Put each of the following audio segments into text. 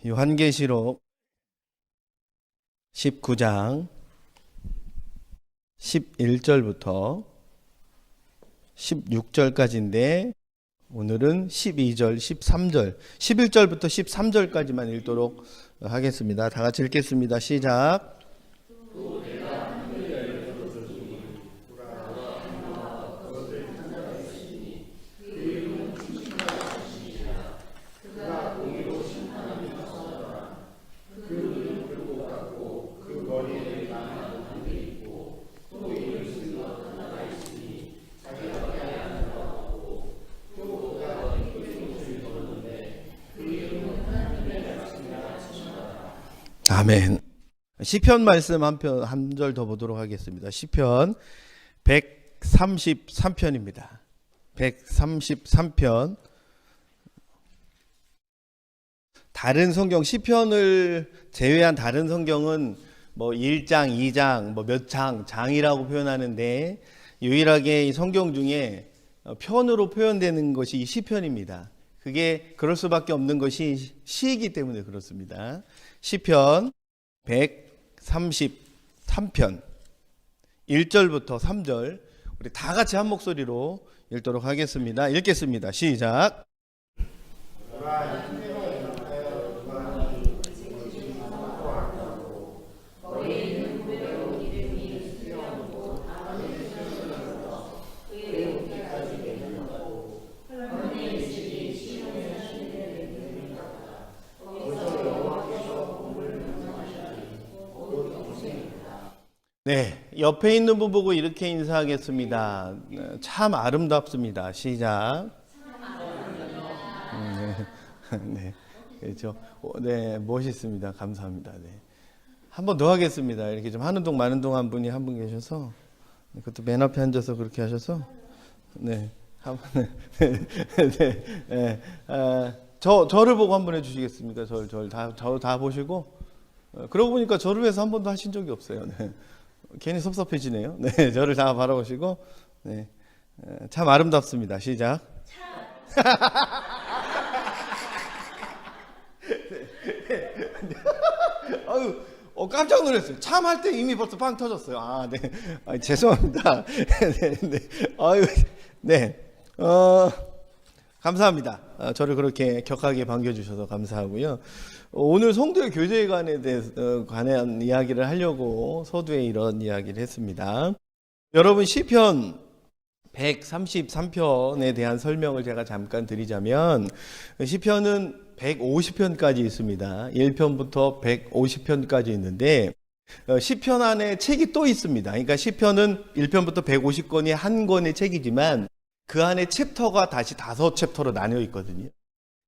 요한계시록 19장 11절부터 16절까지인데 오늘은 12절, 13절, 11절부터 13절까지만 읽도록 하겠습니다. 다 같이 읽겠습니다. 시작. 아멘. 시편 말씀 한 절 더 보도록 하겠습니다. 시편 133편입니다. 133편. 다른 성경 시편을 제외한 다른 성경은 뭐 1장, 2장, 뭐 몇 장이라고 표현하는데 유일하게 이 성경 중에 편으로 표현되는 것이 이 시편입니다. 그게 그럴 수밖에 없는 것이 시이기 때문에 그렇습니다. 시편 133편 1절부터 3절 우리 다 같이 한 목소리로 읽도록 하겠습니다. 읽겠습니다. 시작. 네, 옆에 있는 분 보고 이렇게 인사하겠습니다. 참 아름답습니다. 시작. 네, 그렇죠. 네, 멋있습니다. 감사합니다. 네, 한 번 더 하겠습니다. 이렇게 좀 하는 동 마는 동 한 분이 한 분 계셔서 그것도 맨 앞에 앉아서 그렇게 하셔서 네, 한 번, 네, 네, 저를 보고 한 번 해주시겠습니까? 저 다 보시고 그러고 보니까 저를 위해서 한 번도 하신 적이 없어요. 네. 괜히 섭섭해지네요. 네, 저를 다 바라보시고, 네, 참 아름답습니다. 시작. 아유, 깜짝 놀랐어요. 참 할 때 이미 벌써 빵 터졌어요. 아, 네, 죄송합니다. 네, 아유, 네, 감사합니다. 저를 그렇게 격하게 반겨주셔서 감사하고요. 오늘 성도의 교제관에 대해서 관한 이야기를 하려고 서두에 이런 이야기를 했습니다. 여러분 시편 133편에 대한 설명을 제가 잠깐 드리자면 시편은 150편까지 있습니다. 1편부터 150편까지 있는데 시편 안에 책이 또 있습니다. 그러니까 시편은 1편부터 150권이 한 권의 책이지만 그 안에 챕터가 다시 5챕터로 나뉘어 있거든요.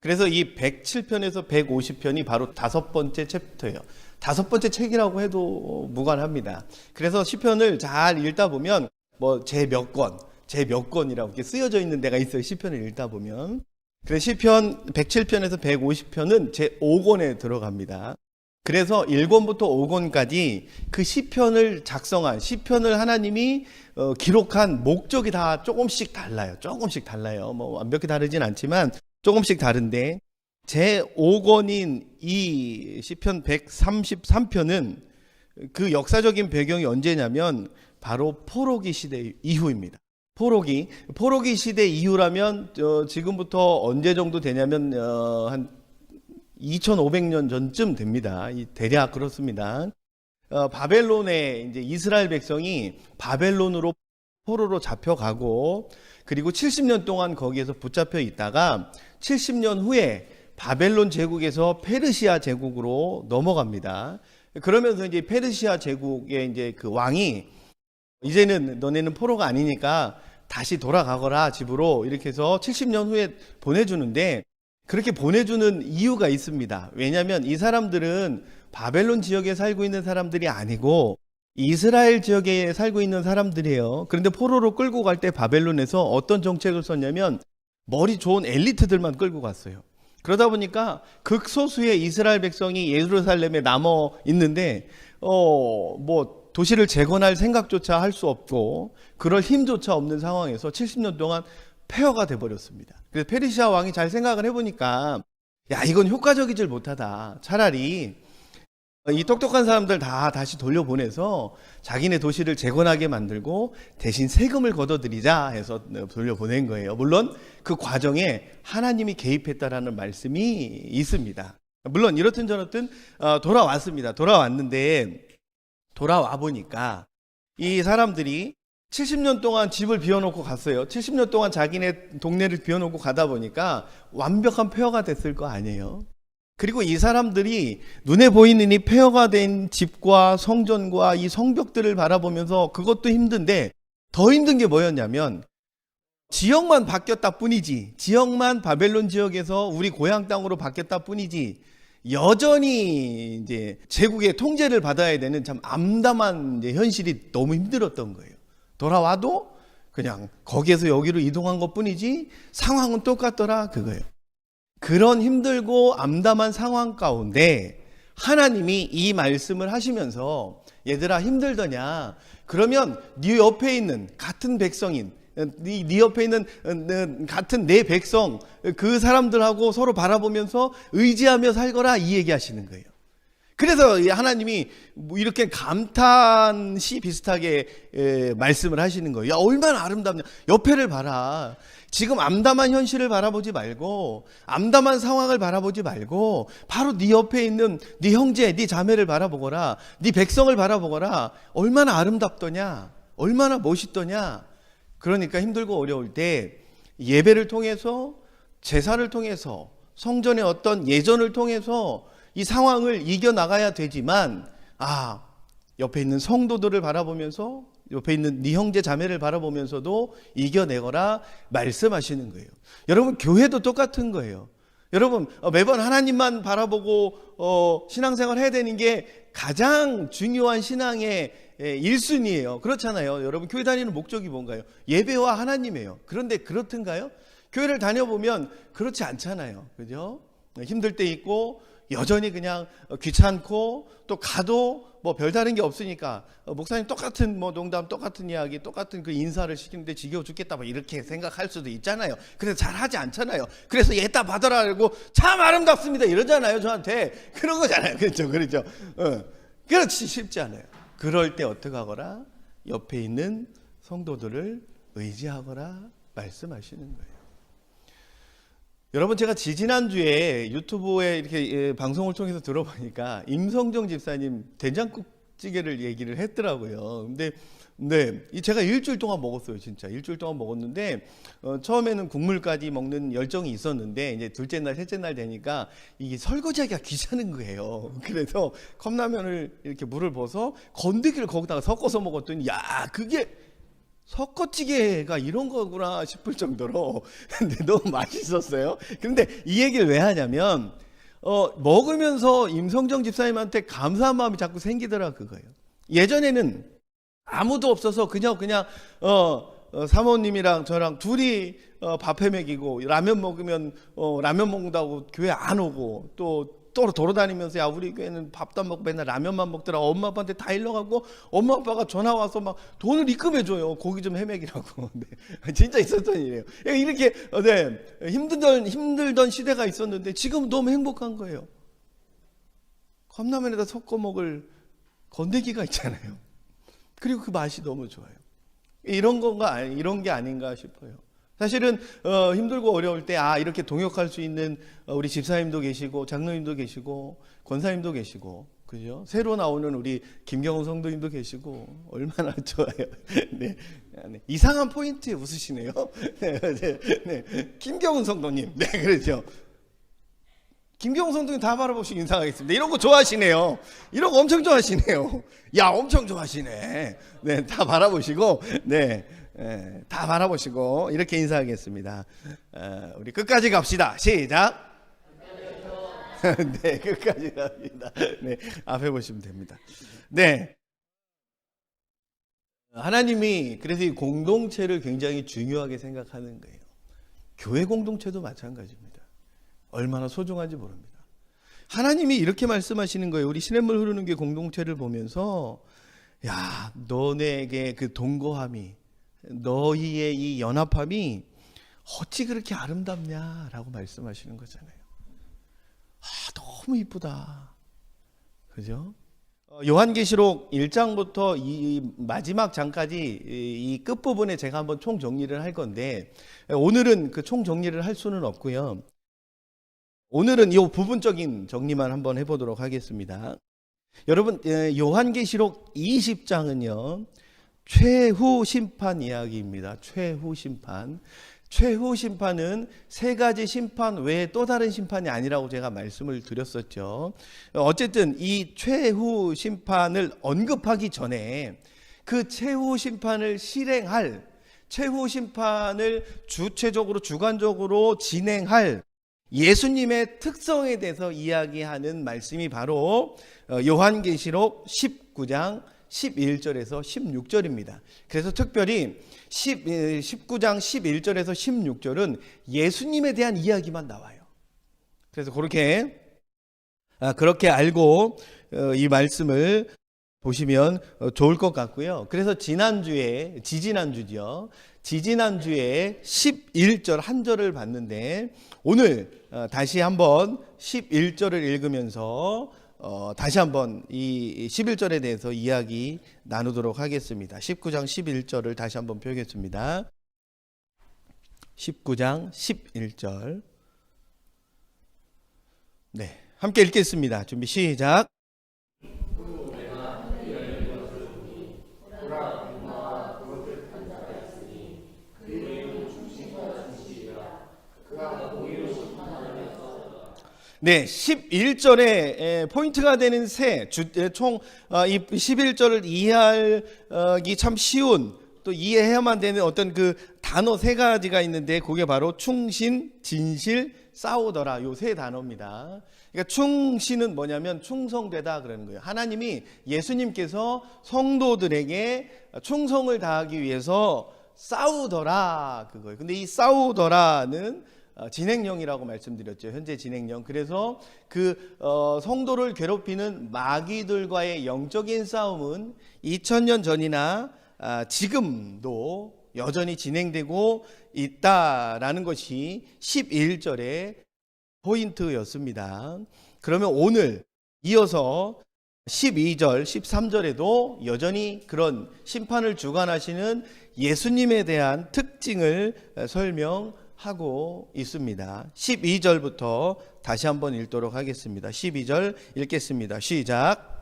그래서 이 107편에서 150편이 바로 5번째 챕터예요. 5번째 책이라고 해도 무관합니다. 그래서 시편을 잘 읽다 보면 뭐 제 몇 권이라고 이렇게 쓰여져 있는 데가 있어요. 시편을 읽다 보면. 그래서 시편 107편에서 150편은 제 5권에 들어갑니다. 그래서 1권부터 5권까지 그 시편을 작성한 시편을 하나님이 기록한 목적이 다 조금씩 달라요. 뭐 완벽히 다르진 않지만 조금씩 다른데 제 5권인 이 시편 133편은 그 역사적인 배경이 언제냐면 바로 포로기 시대 이후입니다. 포로기 시대 이후라면 지금부터 언제 정도 되냐면 한 2500년 전쯤 됩니다. 대략 그렇습니다. 바벨론에 이제 이스라엘 백성이 바벨론으로 포로로 잡혀가고 그리고 70년 동안 거기에서 붙잡혀 있다가 70년 후에 바벨론 제국에서 페르시아 제국으로 넘어갑니다. 그러면서 이제 페르시아 제국의 이제 그 왕이 이제는 너네는 포로가 아니니까 다시 돌아가거라 집으로 이렇게 해서 70년 후에 보내주는데 그렇게 보내주는 이유가 있습니다. 왜냐하면 이 사람들은 바벨론 지역에 살고 있는 사람들이 아니고 이스라엘 지역에 살고 있는 사람들이에요. 그런데 포로로 끌고 갈 때 바벨론에서 어떤 정책을 썼냐면 머리 좋은 엘리트들만 끌고 갔어요. 그러다 보니까 극소수의 이스라엘 백성이 예루살렘에 남아 있는데 뭐 도시를 재건할 생각조차 할 수 없고 그럴 힘조차 없는 상황에서 70년 동안 폐허가 돼버렸습니다. 그래서 페르시아 왕이 잘 생각을 해보니까 야, 이건 효과적이질 못하다. 차라리 이 똑똑한 사람들 다 다시 돌려보내서 자기네 도시를 재건하게 만들고 대신 세금을 걷어들이자 해서 돌려보낸 거예요. 물론 그 과정에 하나님이 개입했다라는 말씀이 있습니다. 물론 이렇든 저렇든 돌아왔습니다. 돌아왔는데 돌아와 보니까 이 사람들이 70년 동안 집을 비워놓고 갔어요. 70년 동안 자기네 동네를 비워놓고 가다 보니까 완벽한 폐허가 됐을 거 아니에요. 그리고 이 사람들이 눈에 보이는 이 폐허가 된 집과 성전과 이 성벽들을 바라보면서 그것도 힘든데 더 힘든 게 뭐였냐면 지역만 바뀌었다 뿐이지, 지역만 바벨론 지역에서 우리 고향 땅으로 바뀌었다 뿐이지 여전히 이제 제국의 통제를 받아야 되는 참 암담한 이제 현실이 너무 힘들었던 거예요. 돌아와도 그냥 거기에서 여기로 이동한 것 뿐이지 상황은 똑같더라 그거예요. 그런 힘들고 암담한 상황 가운데 하나님이 이 말씀을 하시면서 얘들아 힘들더냐? 그러면 네 옆에 있는 같은 백성인 네 옆에 있는 같은 내 백성 그 사람들하고 서로 바라보면서 의지하며 살거라 이 얘기하시는 거예요. 그래서 하나님이 이렇게 감탄시 비슷하게 말씀을 하시는 거예요. 야, 얼마나 아름답냐. 옆에를 봐라. 지금 암담한 현실을 바라보지 말고 암담한 상황을 바라보지 말고 바로 네 옆에 있는 네 형제, 네 자매를 바라보거라. 네 백성을 바라보거라. 얼마나 아름답더냐. 얼마나 멋있더냐. 그러니까 힘들고 어려울 때 예배를 통해서 제사를 통해서 성전의 어떤 예전을 통해서 이 상황을 이겨나가야 되지만 옆에 있는 성도들을 바라보면서 옆에 있는 네 형제 자매를 바라보면서도 이겨내거라 말씀하시는 거예요. 여러분 교회도 똑같은 거예요. 여러분 매번 하나님만 바라보고 신앙생활 해야 되는 게 가장 중요한 신앙의 1순위예요. 그렇잖아요. 여러분 교회 다니는 목적이 뭔가요? 예배와 하나님이에요. 그런데 그렇든가요? 교회를 다녀보면 그렇지 않잖아요. 그죠? 힘들 때 있고 여전히 그냥 귀찮고 또 가도 뭐 별다른 게 없으니까 목사님 똑같은 뭐 농담 똑같은 이야기 똑같은 그 인사를 시키는데 지겨워 죽겠다 뭐 이렇게 생각할 수도 있잖아요. 그래서 잘하지 않잖아요. 그래서 얘따 받아라 그러고 참 아름답습니다 이러잖아요. 저한테 그런 거잖아요. 그렇죠. 그렇지 쉽지 않아요. 그럴 때 어떻게 하거라? 옆에 있는 성도들을 의지하거라 말씀하시는 거예요. 여러분 제가 지지난주에 유튜브에 이렇게 방송을 통해서 들어보니까 임성정 집사님 된장국찌개를 얘기를 했더라고요. 근데 제가 일주일 동안 먹었어요. 진짜 일주일 동안 먹었는데 처음에는 국물까지 먹는 열정이 있었는데 이제 둘째 날 셋째 날 되니까 이게 설거지하기가 귀찮은 거예요. 그래서 컵라면을 이렇게 물을 부어서 건더기를 거기다가 섞어서 먹었더니 야 그게 섞어찌개가 이런 거구나 싶을 정도로 근데 너무 맛있었어요. 근데 이 얘기를 왜 하냐면 먹으면서 임성정 집사님한테 감사한 마음이 자꾸 생기더라 그거예요. 예전에는 아무도 없어서 그냥 사모님이랑 저랑 둘이 밥해 먹이고 라면 먹으면 라면 먹는다고 교회 안 오고 또 돌아다니면서 야 우리 교회는 밥도 안 먹고 맨날 라면만 먹더라. 엄마 아빠한테 다 일러가고 엄마 아빠가 전화 와서 막 돈을 입금해줘요. 고기 좀 해먹이라고. 네. 진짜 있었던 일이에요. 이렇게 힘들던 시대가 있었는데 지금 너무 행복한 거예요. 컵라면에다 섞어 먹을 건더기가 있잖아요. 그리고 그 맛이 너무 좋아요. 이런 게 아닌가 싶어요. 사실은 힘들고 어려울 때 이렇게 동역할 수 있는 우리 집사님도 계시고 장로님도 계시고 권사님도 계시고 그죠? 새로 나오는 우리 김경훈 성도님도 계시고 얼마나 좋아요. 네. 이상한 포인트에 웃으시네요. 네. 김경훈 성도님. 네, 그렇죠. 김경훈 성도님 다 바라보시고 인사하겠습니다. 이런 거 좋아하시네요. 이런 거 엄청 좋아하시네요. 야, 엄청 좋아하시네. 네, 다 바라보시고 다 바라보시고 이렇게 인사하겠습니다. 우리 끝까지 갑시다. 시작. 네, 끝까지 갑니다. 네, 앞에 보시면 됩니다. 네, 하나님이 그래서 이 공동체를 굉장히 중요하게 생각하는 거예요. 교회 공동체도 마찬가지입니다. 얼마나 소중한지 모릅니다. 하나님이 이렇게 말씀하시는 거예요. 우리 시냇물 흐르는 게 공동체를 보면서 야, 너네에게 그 동거함이 너희의 이 연합함이 어찌 그렇게 아름답냐라고 말씀하시는 거잖아요. 너무 이쁘다. 그죠? 요한계시록 1장부터 이 마지막 장까지 이 끝부분에 제가 한번 총 정리를 할 건데, 오늘은 그 총 정리를 할 수는 없고요. 오늘은 이 부분적인 정리만 한번 해보도록 하겠습니다. 여러분, 요한계시록 20장은요 최후 심판 이야기입니다. 최후 심판. 최후 심판은 세 가지 심판 외에 또 다른 심판이 아니라고 제가 말씀을 드렸었죠. 어쨌든 이 최후 심판을 언급하기 전에 그 최후 심판을 실행할, 최후 심판을 주체적으로 주관적으로 진행할 예수님의 특성에 대해서 이야기하는 말씀이 바로 요한계시록 19장 11절에서 16절입니다. 그래서 특별히 19장 11절에서 16절은 예수님에 대한 이야기만 나와요. 그래서 그렇게 알고 이 말씀을 보시면 좋을 것 같고요. 그래서 지지난주에 11절 한 절을 봤는데, 오늘 다시 한번 11절을 읽으면서 다시 한번 이 11절에 대해서 이야기 나누도록 하겠습니다. 19장 11절을 다시 한번 펴겠습니다. 19장 11절. 네, 함께 읽겠습니다. 준비 시작. 네, 11절에 포인트가 되는 총 이 11절을 이해하기 참 쉬운, 또 이해해야만 되는 어떤 그 단어 세 가지가 있는데, 그게 바로 충신, 진실, 싸우더라, 요 세 단어입니다. 그러니까 충신은 뭐냐면 충성되다 그러는 거예요. 하나님이, 예수님께서 성도들에게 충성을 다하기 위해서 싸우더라, 그거예요. 근데 이 싸우더라는 진행령이라고 말씀드렸죠. 현재 진행령. 그래서 그 성도를 괴롭히는 마귀들과의 영적인 싸움은 2000년 전이나 지금도 여전히 진행되고 있다라는 것이 11절의 포인트였습니다. 그러면 오늘 이어서 12절, 13절에도 여전히 그런 심판을 주관하시는 예수님에 대한 특징을 설명하고 있습니다. 12절부터 다시 한번 읽도록 하겠습니다. 12절 읽겠습니다. 시작.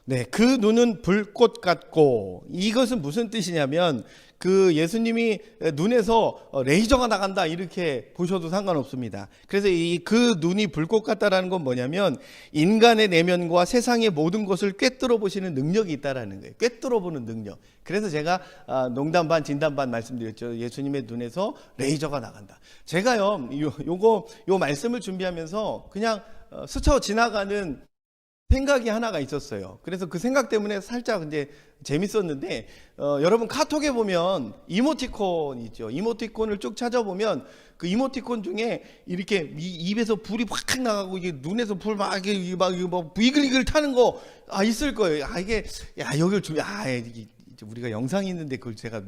네, 그 눈은 불꽃 같고, 이것은 무슨 뜻이냐면 그 예수님이 눈에서 레이저가 나간다 이렇게 보셔도 상관없습니다. 그래서 그 눈이 불꽃 같다라는 건 뭐냐면 인간의 내면과 세상의 모든 것을 꿰뚫어 보시는 능력이 있다라는 거예요. 꿰뚫어 보는 능력. 그래서 제가 농담 반 진담 반 말씀드렸죠. 예수님의 눈에서 레이저가 나간다. 제가요 요 말씀을 준비하면서 그냥 스쳐 지나가는 생각이 하나가 있었어요. 그래서 그 생각 때문에 살짝 이제 재밌었는데, 여러분 카톡에 보면 이모티콘 있죠. 이모티콘을 쭉 찾아보면 그 이모티콘 중에 이렇게 입에서 불이 확 나가고 이게 눈에서 불 막 이게 막 이글이글 타는 거 있을 거예요. 이게 여기를 좀 우리가 영상이 있는데 그걸 제가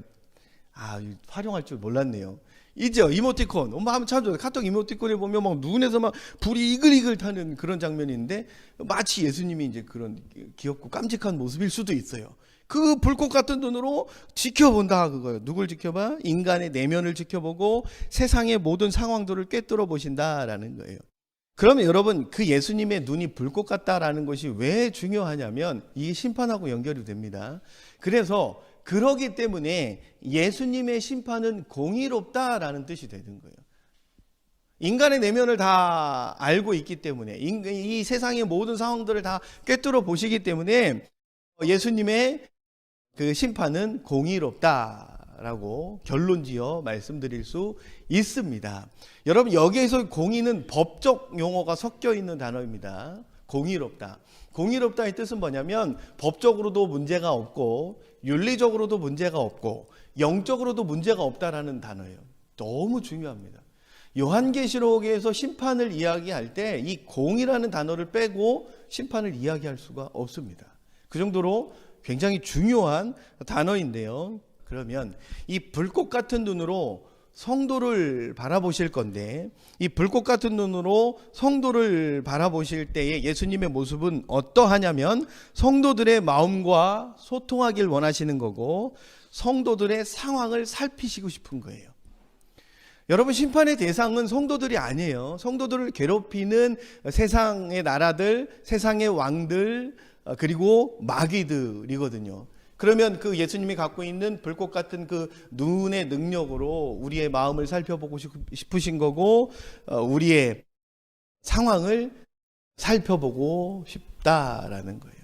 활용할 줄 몰랐네요. 있죠, 이모티콘. 엄마 한번 찾아줘. 카톡 이모티콘에 보면 막 눈에서 막 불이 이글이글 타는 그런 장면인데, 마치 예수님이 이제 그런 귀엽고 깜찍한 모습일 수도 있어요. 그 불꽃 같은 눈으로 지켜본다, 그거예요. 누굴 지켜봐? 인간의 내면을 지켜보고 세상의 모든 상황들을 꿰뚫어 보신다라는 거예요. 그러면 여러분, 그 예수님의 눈이 불꽃 같다라는 것이 왜 중요하냐면 이게 심판하고 연결이 됩니다. 그래서 그러기 때문에 예수님의 심판은 공의롭다라는 뜻이 되는 거예요. 인간의 내면을 다 알고 있기 때문에, 이 세상의 모든 상황들을 다 꿰뚫어 보시기 때문에 예수님의 그 심판은 공의롭다라고 결론지어 말씀드릴 수 있습니다. 여러분, 여기에서 공의는 법적 용어가 섞여 있는 단어입니다. 공의롭다. 공의롭다의 뜻은 뭐냐면 법적으로도 문제가 없고 윤리적으로도 문제가 없고 영적으로도 문제가 없다라는 단어예요. 너무 중요합니다. 요한계시록에서 심판을 이야기할 때 이 공이라는 단어를 빼고 심판을 이야기할 수가 없습니다. 그 정도로 굉장히 중요한 단어인데요. 그러면 이 불꽃 같은 눈으로 성도를 바라보실 건데, 이 불꽃 같은 눈으로 성도를 바라보실 때에 예수님의 모습은 어떠하냐면 성도들의 마음과 소통하길 원하시는 거고, 성도들의 상황을 살피시고 싶은 거예요. 여러분, 심판의 대상은 성도들이 아니에요. 성도들을 괴롭히는 세상의 나라들, 세상의 왕들, 그리고 마귀들이거든요. 그러면 그 예수님이 갖고 있는 불꽃 같은 그 눈의 능력으로 우리의 마음을 살펴보고 싶으신 거고, 우리의 상황을 살펴보고 싶다라는 거예요.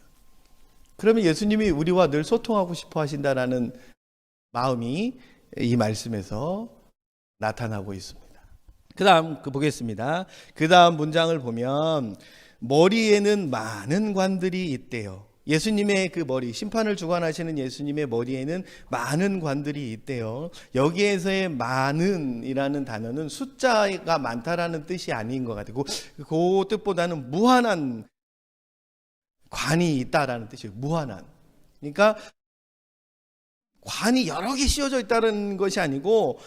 그러면 예수님이 우리와 늘 소통하고 싶어 하신다라는 마음이 이 말씀에서 나타나고 있습니다. 그 다음 보겠습니다. 그 다음 문장을 보면 머리에는 많은 관들이 있대요. 예수님의 그 머리, 심판을 주관하시는 예수님의 머리에는 많은 관들이 있대요. 여기에서의 많은이라는 단어는 숫자가 많다라는 뜻이 아닌 것 같아요. 그 뜻보다는 무한한 관이 있다라는 뜻이에요. 무한한. 그러니까 관이 여러 개 씌워져 있다는 것이 아니고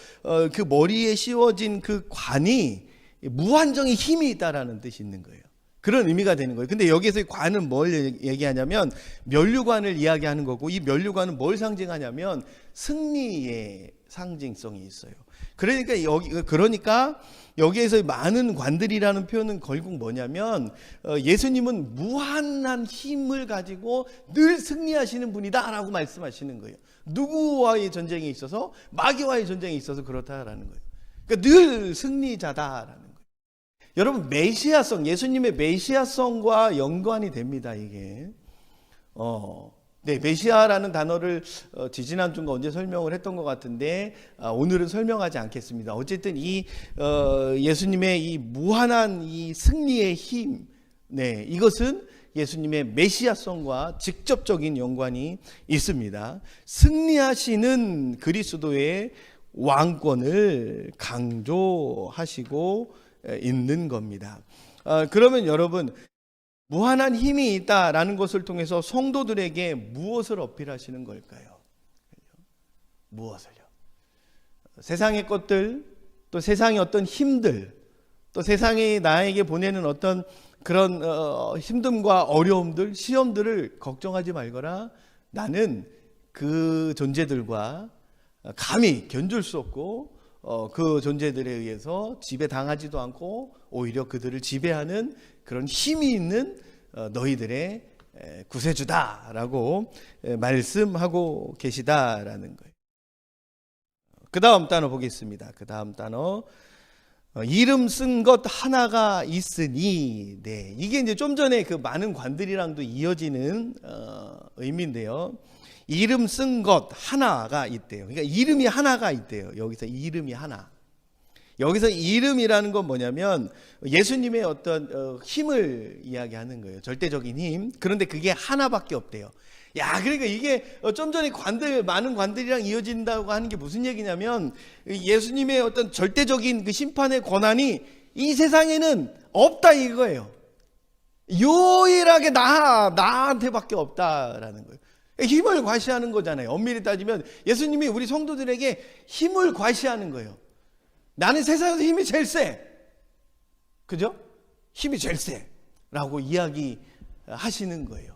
그 머리에 씌워진 그 관이 무한정의 힘이 있다라는 뜻이 있는 거예요. 그런 의미가 되는 거예요. 근데 여기서 관은 뭘 얘기하냐면 면류관을 이야기하는 거고, 이 면류관은 뭘 상징하냐면 승리의 상징성이 있어요. 그러니까 여기에서 많은 관들이라는 표현은 결국 뭐냐면 예수님은 무한한 힘을 가지고 늘 승리하시는 분이다라고 말씀하시는 거예요. 누구와의 전쟁에 있어서, 마귀와의 전쟁에 있어서 그렇다라는 거예요. 그러니까 늘 승리자다라는 거예요. 여러분, 메시아성, 예수님의 메시아성과 연관이 됩니다, 이게. 네, 메시아라는 단어를 지지난주인가 언제 설명을 했던 것 같은데, 오늘은 설명하지 않겠습니다. 어쨌든 이 예수님의 이 무한한 이 승리의 힘, 네, 이것은 예수님의 메시아성과 직접적인 연관이 있습니다. 승리하시는 그리스도의 왕권을 강조하시고 있는 겁니다. 그러면 여러분, 무한한 힘이 있다라는 것을 통해서 성도들에게 무엇을 어필하시는 걸까요? 무엇을요? 세상의 것들, 또 세상의 어떤 힘들, 또 세상이 나에게 보내는 어떤 그런 힘듦과 어려움들, 시험들을 걱정하지 말거라. 나는 그 존재들과 감히 견줄 수 없고 그 존재들에 의해서 지배당하지도 않고 오히려 그들을 지배하는 그런 힘이 있는 너희들의 구세주다라고 말씀하고 계시다라는 거예요. 그 다음 단어 보겠습니다. 그 다음 단어, 이름 쓴 것 하나가 있으니. 네, 이게 이제 좀 전에 그 많은 관들이랑도 이어지는 의미인데요. 이름 쓴 것 하나가 있대요. 그러니까 이름이 하나가 있대요. 여기서 이름이 하나. 여기서 이름이라는 건 뭐냐면 예수님의 어떤 힘을 이야기하는 거예요. 절대적인 힘. 그런데 그게 하나밖에 없대요. 야, 그러니까 이게 좀 전에 많은 관들이랑 이어진다고 하는 게 무슨 얘기냐면 예수님의 어떤 절대적인 그 심판의 권한이 이 세상에는 없다 이거예요. 유일하게 나한테밖에 없다라는 거예요. 힘을 과시하는 거잖아요. 엄밀히 따지면 예수님이 우리 성도들에게 힘을 과시하는 거예요. 나는 세상에서 힘이 제일 세. 그죠? 힘이 제일 세. 라고 이야기하시는 거예요.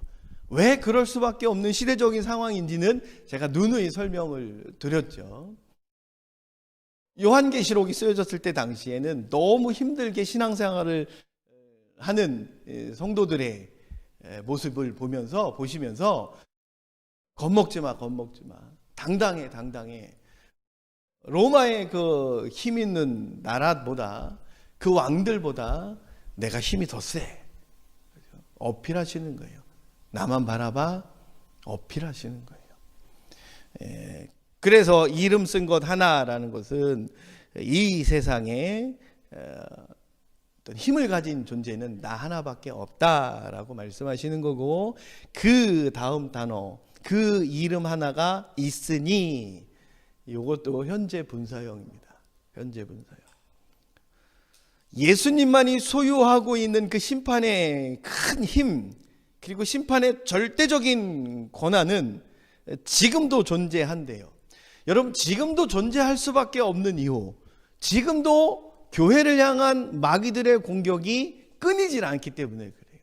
왜 그럴 수밖에 없는 시대적인 상황인지는 제가 누누이 설명을 드렸죠. 요한계시록이 쓰여졌을 때 당시에는 너무 힘들게 신앙생활을 하는 성도들의 모습을 보시면서 겁먹지 마. 당당해. 로마의 그 힘 있는 나라보다, 그 왕들보다 내가 힘이 더 세. 어필하시는 거예요. 나만 바라봐. 어필하시는 거예요. 그래서 이름 쓴 것 하나라는 것은 이 세상에 어떤 힘을 가진 존재는 나 하나밖에 없다라고 말씀하시는 거고, 그 다음 단어, 그 이름 하나가 있으니, 이것도 현재 분사형입니다. 현재 분사형. 예수님만이 소유하고 있는 그 심판의 큰 힘, 그리고 심판의 절대적인 권한은 지금도 존재한대요. 여러분, 지금도 존재할 수밖에 없는 이유, 지금도 교회를 향한 마귀들의 공격이 끊이질 않기 때문에 그래요.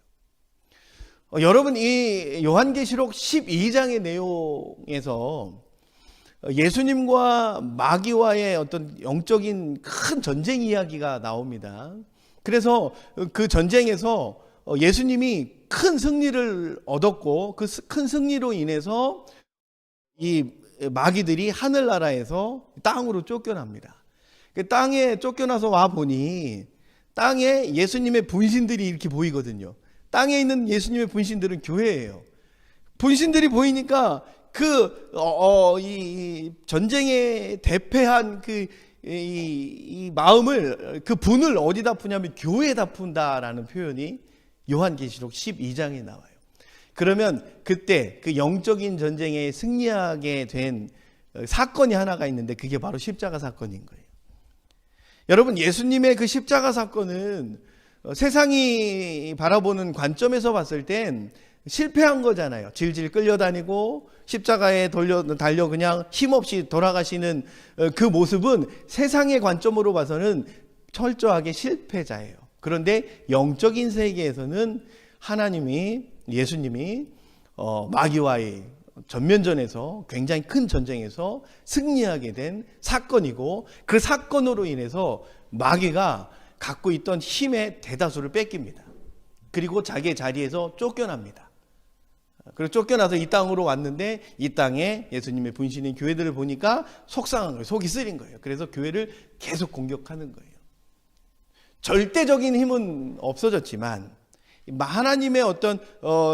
여러분, 이 요한계시록 12장의 내용에서 예수님과 마귀와의 어떤 영적인 큰 전쟁 이야기가 나옵니다. 그래서 그 전쟁에서 예수님이 큰 승리를 얻었고, 그 큰 승리로 인해서 이 마귀들이 하늘나라에서 땅으로 쫓겨납니다. 그 땅에 쫓겨나서 와 보니 땅에 예수님의 분신들이 이렇게 보이거든요. 땅에 있는 예수님의 분신들은 교회예요. 분신들이 보이니까 이 전쟁에 대패한 이 마음을, 그 분을 어디다 푸냐면 교회에다 푼다라는 표현이 요한계시록 12장에 나와요. 그러면 그때 그 영적인 전쟁에 승리하게 된 사건이 하나가 있는데 그게 바로 십자가 사건인 거예요. 여러분, 예수님의 그 십자가 사건은 세상이 바라보는 관점에서 봤을 땐 실패한 거잖아요. 질질 끌려다니고 십자가에 달려 그냥 힘없이 돌아가시는 그 모습은 세상의 관점으로 봐서는 철저하게 실패자예요. 그런데 영적인 세계에서는 예수님이 마귀와의 전면전에서 굉장히 큰 전쟁에서 승리하게 된 사건이고, 그 사건으로 인해서 마귀가 갖고 있던 힘의 대다수를 뺏깁니다. 그리고 자기의 자리에서 쫓겨납니다. 그리고 쫓겨나서 이 땅으로 왔는데 이 땅에 예수님의 분신인 교회들을 보니까 속상한 거예요. 속이 쓰린 거예요. 그래서 교회를 계속 공격하는 거예요. 절대적인 힘은 없어졌지만 하나님의 어떤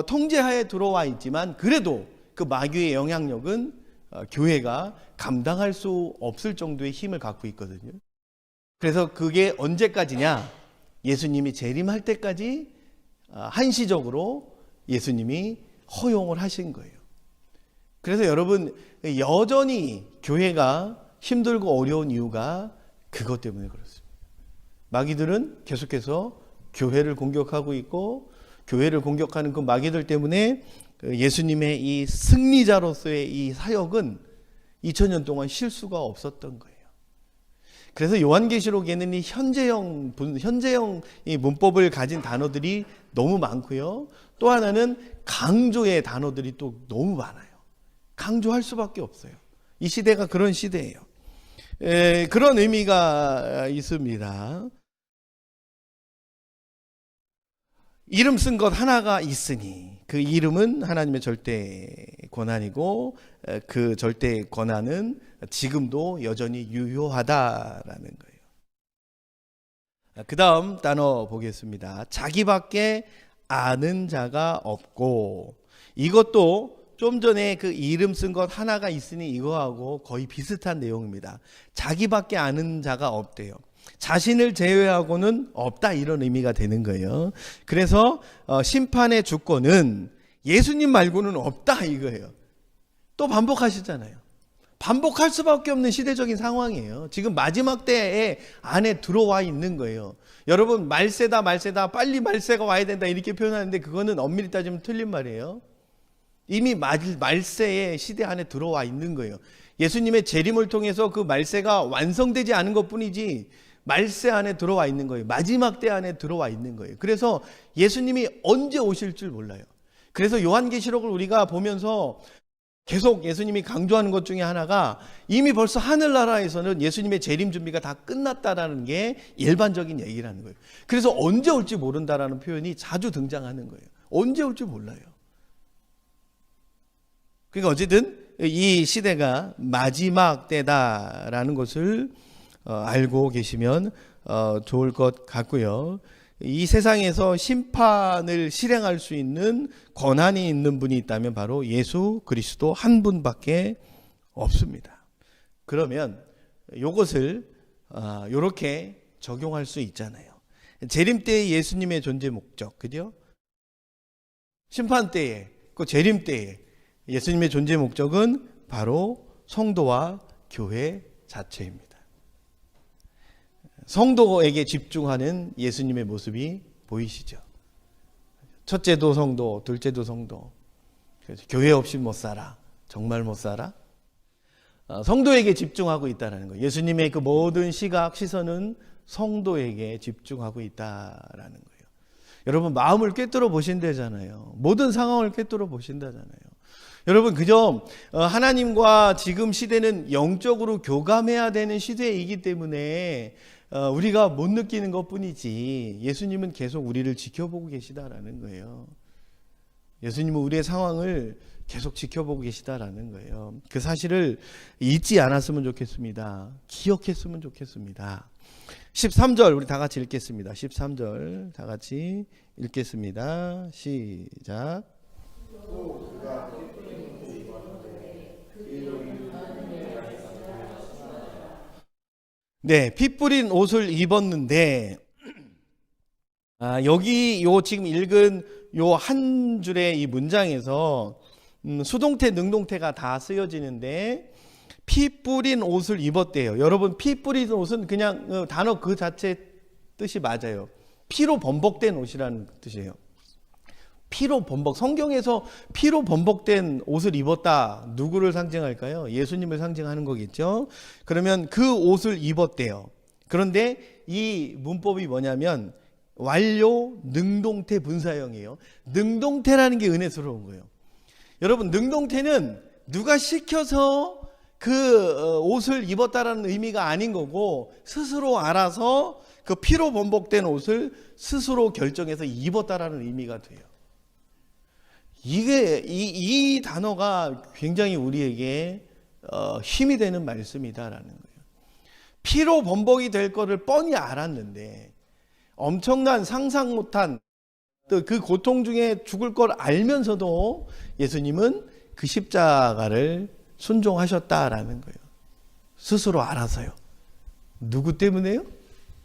통제하에 들어와 있지만 그래도 그 마귀의 영향력은 교회가 감당할 수 없을 정도의 힘을 갖고 있거든요. 그래서 그게 언제까지냐? 예수님이 재림할 때까지 한시적으로 예수님이 허용을 하신 거예요. 그래서 여러분, 여전히 교회가 힘들고 어려운 이유가 그것 때문에 그렇습니다. 마귀들은 계속해서 교회를 공격하고 있고, 교회를 공격하는 그 마귀들 때문에 예수님의 이 승리자로서의 이 사역은 2000년 동안 쉴 수가 없었던 거예요. 그래서 요한계시록에는 이 현재형 이 문법을 가진 단어들이 너무 많고요. 또 하나는 강조의 단어들이 또 너무 많아요. 강조할 수밖에 없어요. 이 시대가 그런 시대예요. 그런 의미가 있습니다. 이름 쓴 것 하나가 있으니 그 이름은 하나님의 절대 권한이고, 그 절대 권한은 지금도 여전히 유효하다라는 거예요. 그 다음 단어 보겠습니다. 자기밖에 아는 자가 없고, 이것도 좀 전에 그 이름 쓴 것 하나가 있으니 이거하고 거의 비슷한 내용입니다. 자기밖에 아는 자가 없대요. 자신을 제외하고는 없다, 이런 의미가 되는 거예요. 그래서 심판의 주권은 예수님 말고는 없다 이거예요. 또 반복하시잖아요. 반복할 수밖에 없는 시대적인 상황이에요. 지금 마지막 때에 안에 들어와 있는 거예요. 여러분, 말세다 빨리 말세가 와야 된다 이렇게 표현하는데 그거는 엄밀히 따지면 틀린 말이에요. 이미 말세의 시대 안에 들어와 있는 거예요. 예수님의 재림을 통해서 그 말세가 완성되지 않은 것뿐이지 말세 안에 들어와 있는 거예요. 마지막 때 안에 들어와 있는 거예요. 그래서 예수님이 언제 오실 줄 몰라요. 그래서 요한계시록을 우리가 보면서 계속 예수님이 강조하는 것 중에 하나가 이미 벌써 하늘나라에서는 예수님의 재림 준비가 다 끝났다라는 게 일반적인 얘기라는 거예요. 그래서 언제 올지 모른다라는 표현이 자주 등장하는 거예요. 언제 올지 몰라요. 그러니까 어쨌든 이 시대가 마지막 때다라는 것을 알고 계시면 좋을 것 같고요. 이 세상에서 심판을 실행할 수 있는 권한이 있는 분이 있다면 바로 예수 그리스도 한 분밖에 없습니다. 그러면 이것을 이렇게 적용할 수 있잖아요. 재림 때의 예수님의 존재 목적, 그죠? 심판 때에, 그 재림 때에 예수님의 존재 목적은 바로 성도와 교회 자체입니다. 성도에게 집중하는 예수님의 모습이 보이시죠? 첫째도 성도, 둘째도 성도. 그래서 교회 없이 못 살아. 정말 못 살아? 성도에게 집중하고 있다는 거예요. 예수님의 그 모든 시각, 시선은 성도에게 집중하고 있다라는 거예요. 여러분 마음을 꿰뚫어 보신다잖아요. 모든 상황을 꿰뚫어 보신다잖아요. 여러분 그저 하나님과 지금 시대는 영적으로 교감해야 되는 시대이기 때문에 우리가 못 느끼는 것뿐이지 예수님은 계속 우리를 지켜보고 계시다라는 거예요. 예수님은 우리의 상황을 계속 지켜보고 계시다라는 거예요. 그 사실을 잊지 않았으면 좋겠습니다. 기억했으면 좋겠습니다. 13절 우리 다 같이 읽겠습니다. 13절 다 같이 읽겠습니다. 시작. 네, 피 뿌린 옷을 입었는데 여기 요 지금 읽은 요 한 줄의 이 문장에서 수동태, 능동태가 다 쓰여지는데 피 뿌린 옷을 입었대요. 여러분 피 뿌린 옷은 그냥 단어 그 자체 뜻이 맞아요. 피로 번복된 옷이라는 뜻이에요. 피로 번복, 성경에서 피로 번복된 옷을 입었다. 누구를 상징할까요? 예수님을 상징하는 거겠죠. 그러면 그 옷을 입었대요. 그런데 이 문법이 뭐냐면 완료 능동태 분사형이에요. 능동태라는 게 은혜스러운 거예요. 여러분 능동태는 누가 시켜서 그 옷을 입었다라는 의미가 아닌 거고 스스로 알아서 그 피로 번복된 옷을 스스로 결정해서 입었다라는 의미가 돼요. 이게 이 단어가 굉장히 우리에게 힘이 되는 말씀이다라는 거예요. 피로 번복이 될 거를 뻔히 알았는데 엄청난 상상 못한 또 그 고통 중에 죽을 걸 알면서도 예수님은 그 십자가를 순종하셨다라는 거예요. 스스로 알아서요. 누구 때문에요?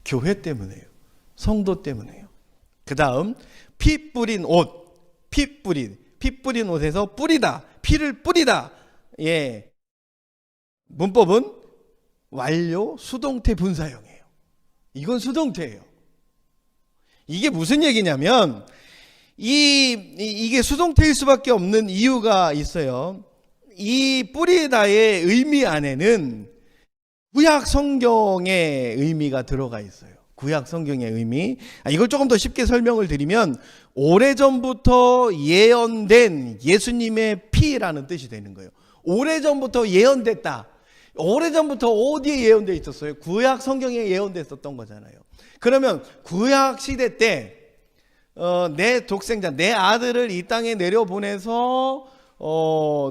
교회 때문에요. 성도 때문에요. 그 다음 피 뿌린 옷, 피 뿌린 옷에서 뿌리다, 피를 뿌리다. 예, 문법은 완료 수동태 분사형이에요. 이건 수동태예요. 이게 무슨 얘기냐면 이게 수동태일 수밖에 없는 이유가 있어요. 이 뿌리다의 의미 안에는 구약 성경의 의미가 들어가 있어요. 구약 성경의 의미. 이걸 조금 더 쉽게 설명을 드리면 오래전부터 예언된 예수님의 피라는 뜻이 되는 거예요. 오래전부터 예언됐다. 오래전부터 어디에 예언되어 있었어요? 구약 성경에 예언됐었던 거잖아요. 그러면 구약 시대 때 내 독생자, 내 아들을 이 땅에 내려보내서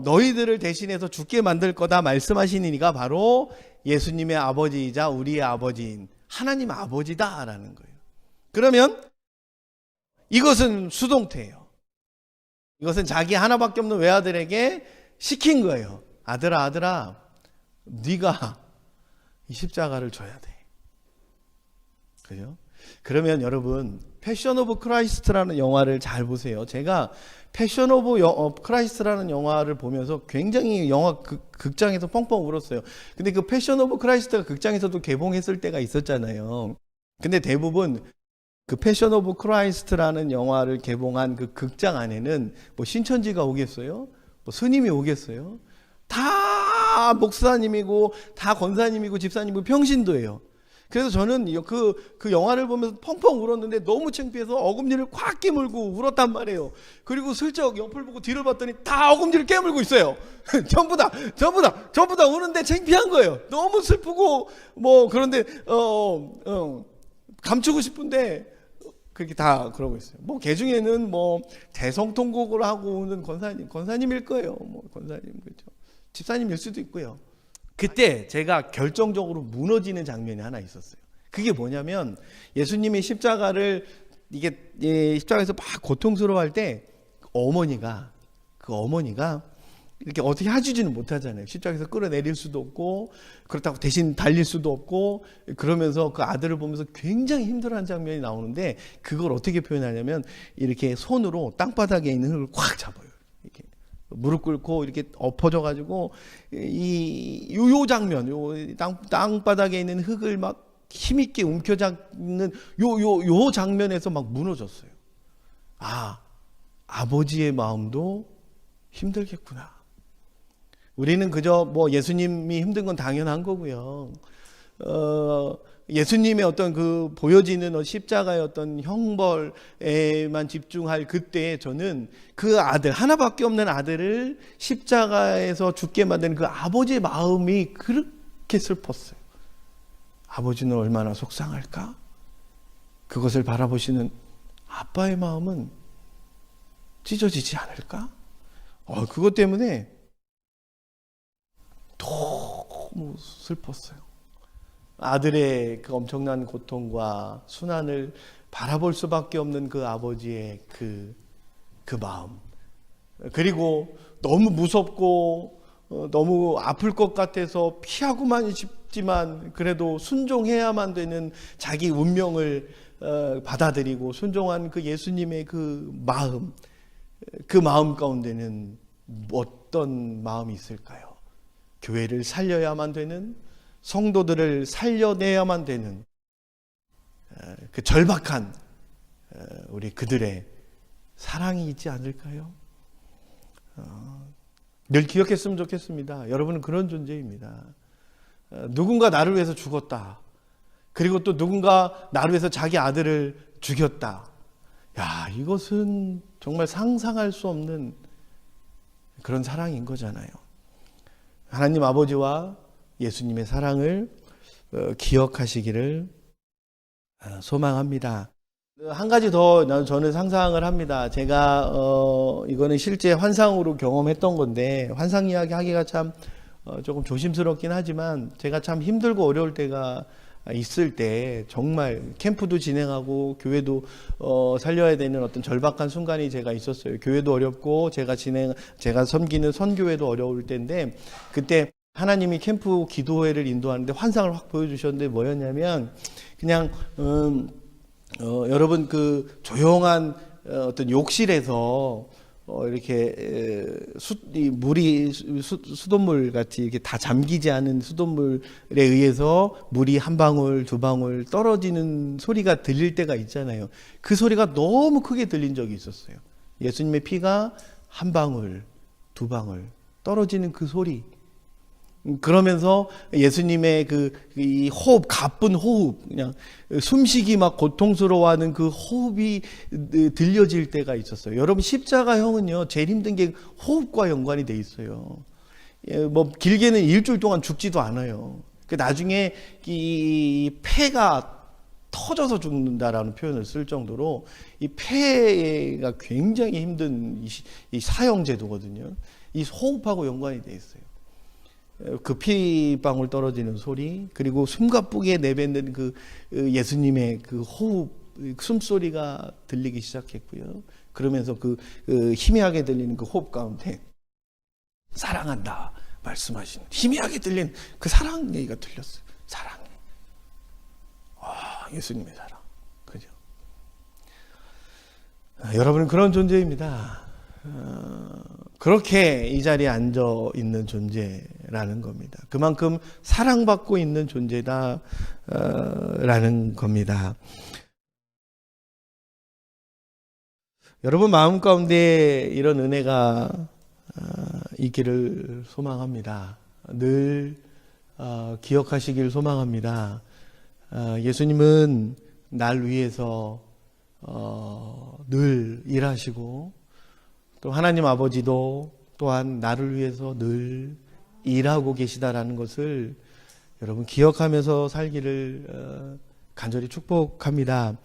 너희들을 대신해서 죽게 만들 거다 말씀하신 이가 바로 예수님의 아버지이자 우리의 아버지인 하나님 아버지다라는 거예요. 그러면 이것은 수동태예요. 이것은 자기 하나밖에 없는 외아들에게 시킨 거예요. 아들아 네가 이 십자가를 져야 돼. 그죠? 그러면 여러분 패션 오브 크라이스트라는 영화를 잘 보세요. 제가 패션 오브 크라이스트라는 영화를 보면서 굉장히 영화 극장에서 펑펑 울었어요. 근데 그 패션 오브 크라이스트가 극장에서도 개봉했을 때가 있었잖아요. 근데 대부분 그 패션 오브 크라이스트라는 영화를 개봉한 그 극장 안에는 뭐 신천지가 오겠어요? 뭐 스님이 오겠어요? 다 목사님이고 다 권사님이고 집사님이고 평신도예요. 그래서 저는 그 영화를 보면서 펑펑 울었는데 너무 창피해서 어금니를 콱 깨물고 울었단 말이에요. 그리고 슬쩍 옆을 보고 뒤를 봤더니 다 어금니를 깨물고 있어요. 전부 다 우는데 창피한 거예요. 너무 슬프고 뭐 그런데 감추고 싶은데 그렇게 다 그러고 있어요. 뭐 개중에는 뭐 대성통곡을 하고 오는 권사님일 거예요. 뭐 권사님 그렇죠. 집사님일 수도 있고요. 그때 제가 결정적으로 무너지는 장면이 하나 있었어요. 그게 뭐냐면 예수님이 십자가를 십자가에서 막 고통스러워할 때 그 어머니가 이렇게 어떻게 해주지는 못하잖아요. 십자가에서 끌어내릴 수도 없고 그렇다고 대신 달릴 수도 없고 그러면서 그 아들을 보면서 굉장히 힘들어하는 장면이 나오는데 그걸 어떻게 표현하냐면 이렇게 손으로 땅바닥에 있는 흙을 콱 잡아요. 이렇게 무릎 꿇고 이렇게 엎어져 가지고 요 장면, 땅바닥에 있는 흙을 막 힘있게 움켜잡는 요 장면에서 막 무너졌어요. 아버지의 마음도 힘들겠구나. 우리는 그저 뭐 예수님이 힘든 건 당연한 거고요. 예수님의 어떤 그 보여지는 십자가의 어떤 형벌에만 집중할 그때 저는 그 아들, 하나밖에 없는 아들을 십자가에서 죽게 만든 그 아버지의 마음이 그렇게 슬펐어요. 아버지는 얼마나 속상할까? 그것을 바라보시는 아빠의 마음은 찢어지지 않을까? 그것 때문에 너무 슬펐어요. 아들의 그 엄청난 고통과 순환을 바라볼 수밖에 없는 그 아버지의 그 마음. 그리고 너무 무섭고 너무 아플 것 같아서 피하고만 싶지만 그래도 순종해야만 되는 자기 운명을 받아들이고 순종한 그 예수님의 그 마음 가운데는 어떤 마음이 있을까요? 교회를 살려야만 되는, 성도들을 살려내야만 되는 그 절박한 우리 그들의 사랑이 있지 않을까요? 늘 기억했으면 좋겠습니다. 여러분은 그런 존재입니다. 누군가 나를 위해서 죽었다. 그리고 또 누군가 나를 위해서 자기 아들을 죽였다. 야, 이것은 정말 상상할 수 없는 그런 사랑인 거잖아요. 하나님 아버지와 예수님의 사랑을 기억하시기를 소망합니다. 한 가지 더 저는 상상을 합니다. 제가 이거는 실제 환상으로 경험했던 건데, 환상 이야기 하기가 참 조금 조심스럽긴 하지만 제가 참 힘들고 어려울 때가 있을 때 정말 캠프도 진행하고 교회도 살려야 되는 어떤 절박한 순간이 제가 있었어요. 교회도 어렵고 제가 섬기는 선교회도 어려울 때인데, 그때 하나님이 캠프 기도회를 인도하는데 환상을 확 보여주셨는데 뭐였냐면, 그냥 여러분 그 조용한 어떤 욕실에서 이렇게 물이 수돗물 같이 이렇게 다 잠기지 않은 수돗물에 의해서 물이 한 방울 두 방울 떨어지는 소리가 들릴 때가 있잖아요. 그 소리가 너무 크게 들린 적이 있었어요. 예수님의 피가 한 방울 두 방울 떨어지는 그 소리. 그러면서 예수님의 이 호흡, 가쁜 호흡, 그냥 숨쉬기 막 고통스러워하는 그 호흡이 들려질 때가 있었어요. 여러분, 십자가형은요, 제일 힘든 게 호흡과 연관이 돼 있어요. 뭐 길게는 일주일 동안 죽지도 않아요. 나중에 이 폐가 터져서 죽는다라는 표현을 쓸 정도로 이 폐가 굉장히 힘든 이 사형제도거든요. 이 호흡하고 연관이 돼 있어요. 그 피방울 떨어지는 소리, 그리고 숨가쁘게 내뱉는 그 예수님의 그 호흡, 숨소리가 들리기 시작했고요. 그러면서 그 희미하게 들리는 그 호흡 가운데 사랑한다 말씀하시는 희미하게 들리는 그 사랑 얘기가 들렸어요. 사랑해. 예수님의 사랑. 그죠? 여러분은 그런 존재입니다. 그렇게 이 자리에 앉아 있는 존재라는 겁니다. 그만큼 사랑받고 있는 존재다라는 겁니다. 여러분 마음 가운데 이런 은혜가 있기를 소망합니다. 늘 기억하시길 소망합니다. 예수님은 날 위해서 늘 일하시고, 또 하나님 아버지도 또한 나를 위해서 늘 일하고 계시다라는 것을 여러분 기억하면서 살기를 간절히 축복합니다.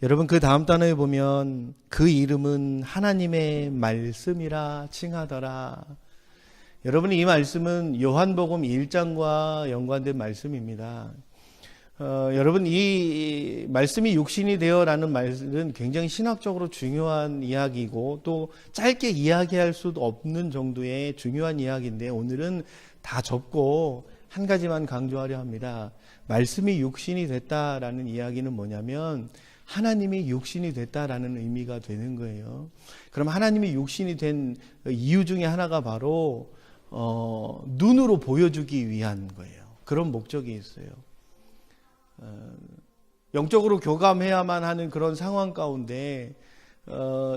여러분, 그 다음 단어에 보면 그 이름은 하나님의 말씀이라 칭하더라. 여러분, 이 말씀은 요한복음 1장과 연관된 말씀입니다. 여러분, 이 말씀이 육신이 되어라는 말은 굉장히 신학적으로 중요한 이야기고 또 짧게 이야기할 수도 없는 정도의 중요한 이야기인데, 오늘은 다 접고 한 가지만 강조하려 합니다. 말씀이 육신이 됐다라는 이야기는 뭐냐면 하나님이 육신이 됐다라는 의미가 되는 거예요. 그럼 하나님이 육신이 된 이유 중에 하나가 바로 눈으로 보여주기 위한 거예요. 그런 목적이 있어요. 영적으로 교감해야만 하는 그런 상황 가운데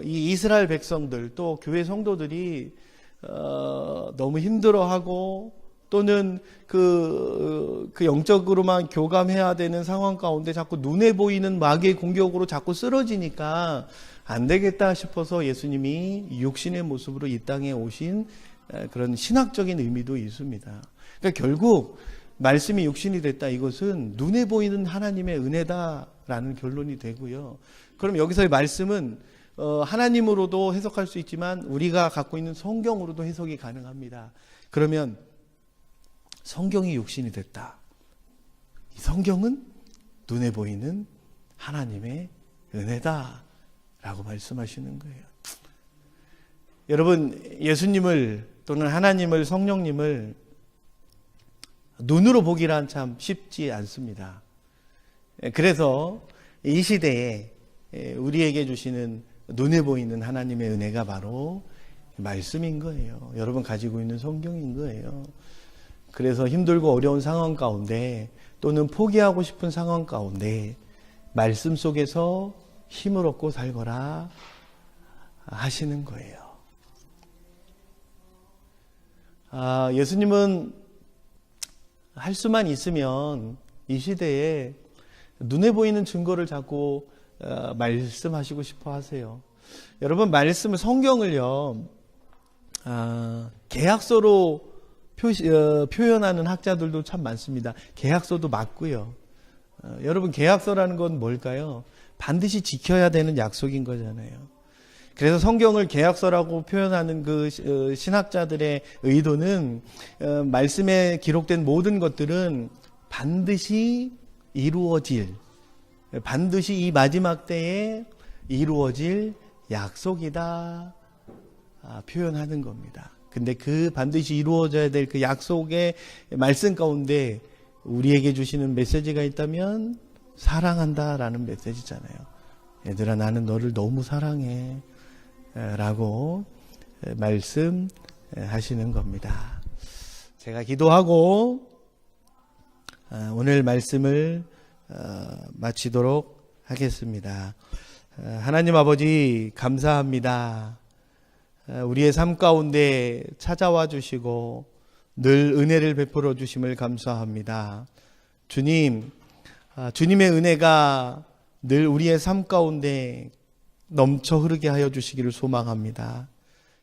이 이스라엘 백성들 또 교회 성도들이 너무 힘들어하고 또는 그 영적으로만 교감해야 되는 상황 가운데 자꾸 눈에 보이는 마귀의 공격으로 자꾸 쓰러지니까 안 되겠다 싶어서 예수님이 육신의 모습으로 이 땅에 오신 그런 신학적인 의미도 있습니다. 그러니까 결국 말씀이 육신이 됐다, 이것은 눈에 보이는 하나님의 은혜다라는 결론이 되고요. 그럼 여기서의 말씀은 하나님으로도 해석할 수 있지만 우리가 갖고 있는 성경으로도 해석이 가능합니다. 그러면 성경이 육신이 됐다. 이 성경은 눈에 보이는 하나님의 은혜다라고 말씀하시는 거예요. 여러분, 예수님을 또는 하나님을, 성령님을 눈으로 보기란 참 쉽지 않습니다. 그래서 이 시대에 우리에게 주시는 눈에 보이는 하나님의 은혜가 바로 말씀인 거예요. 여러분 가지고 있는 성경인 거예요. 그래서 힘들고 어려운 상황 가운데 또는 포기하고 싶은 상황 가운데 말씀 속에서 힘을 얻고 살거라 하시는 거예요. 예수님은 할 수만 있으면 이 시대에 눈에 보이는 증거를 자꾸 말씀하시고 싶어 하세요. 여러분, 말씀을, 성경을요, 계약서로 표현하는 학자들도 참 많습니다. 계약서도 맞고요. 여러분, 계약서라는 건 뭘까요? 반드시 지켜야 되는 약속인 거잖아요. 그래서 성경을 계약서라고 표현하는 그 신학자들의 의도는 말씀에 기록된 모든 것들은 반드시 이루어질, 반드시 이 마지막 때에 이루어질 약속이다 표현하는 겁니다. 근데 그 반드시 이루어져야 될 그 약속의 말씀 가운데 우리에게 주시는 메시지가 있다면 사랑한다라는 메시지잖아요. 얘들아, 나는 너를 너무 사랑해 라고 말씀하시는 겁니다. 제가 기도하고 오늘 말씀을 마치도록 하겠습니다. 하나님 아버지, 감사합니다. 우리의 삶 가운데 찾아와 주시고 늘 은혜를 베풀어 주심을 감사합니다. 주님, 주님의 은혜가 늘 우리의 삶 가운데 넘쳐 흐르게 하여 주시기를 소망합니다.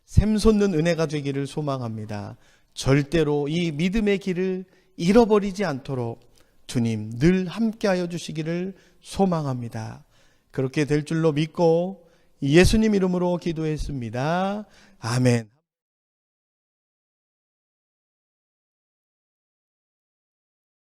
샘솟는 은혜가 되기를 소망합니다. 절대로 이 믿음의 길을 잃어버리지 않도록 주님 늘 함께 하여 주시기를 소망합니다. 그렇게 될 줄로 믿고 예수님 이름으로 기도했습니다. 아멘.